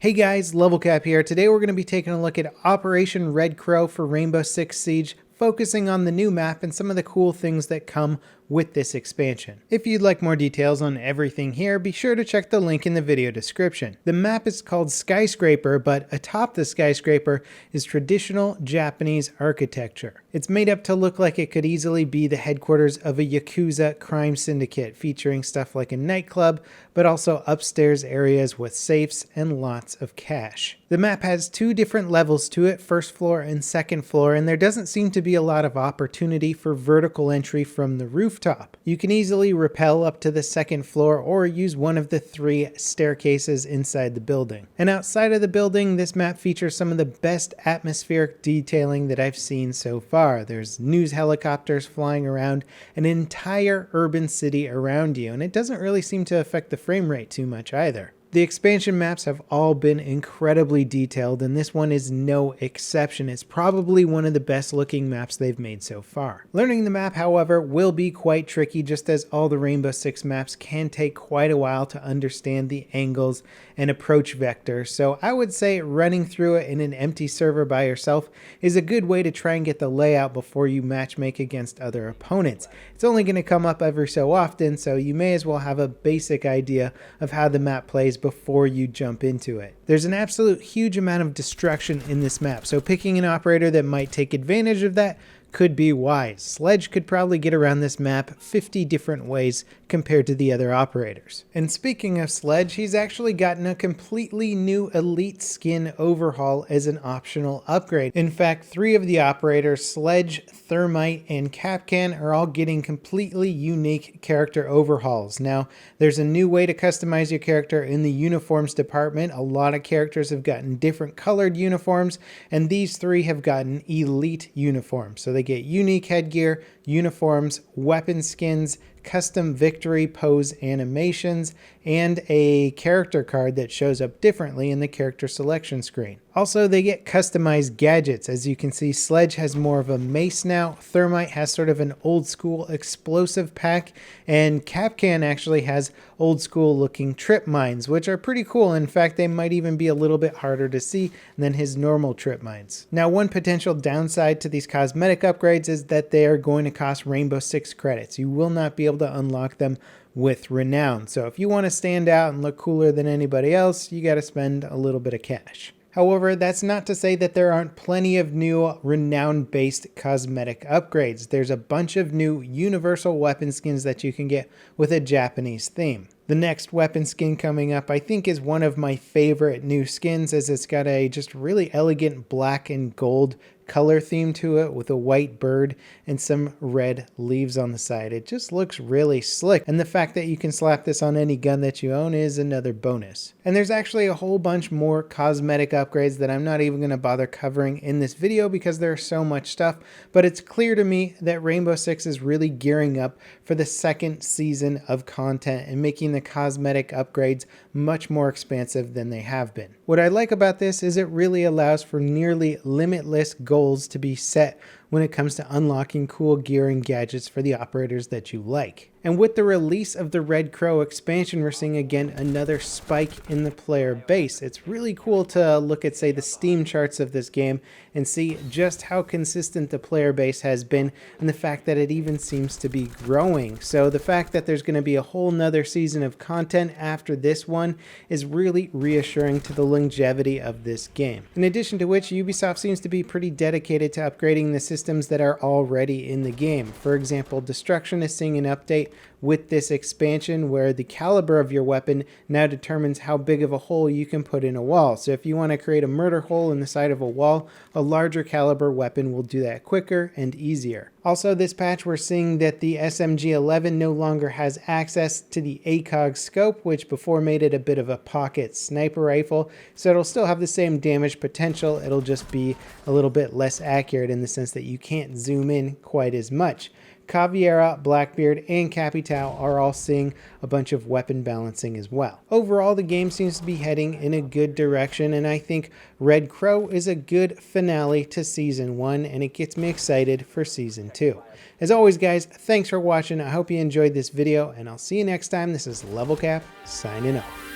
Hey guys, Level Cap here. Today we're going to be taking a look at Operation Red Crow for Rainbow Six Siege, focusing on the new map and some of the cool things that come with this expansion. If you'd like more details on everything here, be sure to check the link in the video description. The map is called Skyscraper, but atop the skyscraper is traditional Japanese architecture. It's made up to look like it could easily be the headquarters of a Yakuza crime syndicate, featuring stuff like a nightclub, but also upstairs areas with safes and lots of cash. The map has two different levels to it, first floor and second floor, and there doesn't seem to be a lot of opportunity for vertical entry from the rooftop. You can easily rappel up to the second floor or use one of the 3 staircases inside the building. And outside of the building, this map features some of the best atmospheric detailing that I've seen so far. There's news helicopters flying around an entire urban city around you, and it doesn't really seem to affect the frame rate too much either. The expansion maps have all been incredibly detailed, and this one is no exception. It's probably one of the best looking maps they've made so far. Learning the map, however, will be quite tricky, just as all the Rainbow Six maps can take quite a while to understand the angles and approach vectors, so I would say running through it in an empty server by yourself is a good way to try and get the layout before you matchmake against other opponents. It's only going to come up every so often, so you may as well have a basic idea of how the map plays before you jump into it. There's an absolute huge amount of destruction in this map, so picking an operator that might take advantage of that could be wise. Sledge could probably get around this map 50 different ways compared to the other operators. And speaking of Sledge, he's actually gotten a completely new elite skin overhaul as an optional upgrade. In fact, 3 of the operators, Sledge, Thermite, and Capcan, are all getting completely unique character overhauls. Now, there's a new way to customize your character in the uniforms department. A lot of characters have gotten different colored uniforms, and these 3 have gotten elite uniforms. So they get unique headgear, uniforms, weapon skins, custom victory pose animations, and a character card that shows up differently in the character selection screen. Also, they get customized gadgets. As you can see, Sledge has more of a mace now, Thermite has sort of an old school explosive pack, and Capcan actually has old school looking trip mines, which are pretty cool. In fact, they might even be a little bit harder to see than his normal trip mines. Now, one potential downside to these cosmetic upgrades is that they are going to cost Rainbow Six credits. You will not be able to unlock them with renown. So if you want to stand out and look cooler than anybody else, you got to spend a little bit of cash. However, that's not to say that there aren't plenty of new renown-based cosmetic upgrades. There's a bunch of new universal weapon skins that you can get with a Japanese theme. The next weapon skin coming up, I think, is one of my favorite new skins, as it's got a just really elegant black and gold color theme to it with a white bird and some red leaves on the side. It just looks really slick, and the fact that you can slap this on any gun that you own is another bonus. And there's actually a whole bunch more cosmetic upgrades that I'm not even going to bother covering in this video because there's so much stuff, but it's clear to me that Rainbow Six is really gearing up for the 2nd season of content and making the cosmetic upgrades much more expansive than they have been. What I like about this is it really allows for nearly limitless goals to be set when it comes to unlocking cool gear and gadgets for the operators that you like. And with the release of the Red Crow expansion, we're seeing again another spike in the player base. It's really cool to look at, say, the Steam charts of this game and see just how consistent the player base has been, and the fact that it even seems to be growing. So the fact that there's going to be a whole nother season of content after this one is really reassuring to the longevity of this game. In addition to which, Ubisoft seems to be pretty dedicated to upgrading the systems that are already in the game. For example, Destruction is seeing an update with this expansion where the caliber of your weapon now determines how big of a hole you can put in a wall. So if you want to create a murder hole in the side of a wall, a larger caliber weapon will do that quicker and easier. Also, this patch, we're seeing that the SMG-11 no longer has access to the ACOG scope, which before made it a bit of a pocket sniper rifle. So it'll still have the same damage potential. It'll just be a little bit less accurate in the sense that you can't zoom in quite as much. Caveira, Blackbeard, and Capitao are all seeing a bunch of weapon balancing as well. Overall, the game seems to be heading in a good direction, and I think Red Crow is a good finale to Season 1, and it gets me excited for Season 2. As always, guys, thanks for watching. I hope you enjoyed this video, and I'll see you next time. This is Level Cap, signing off.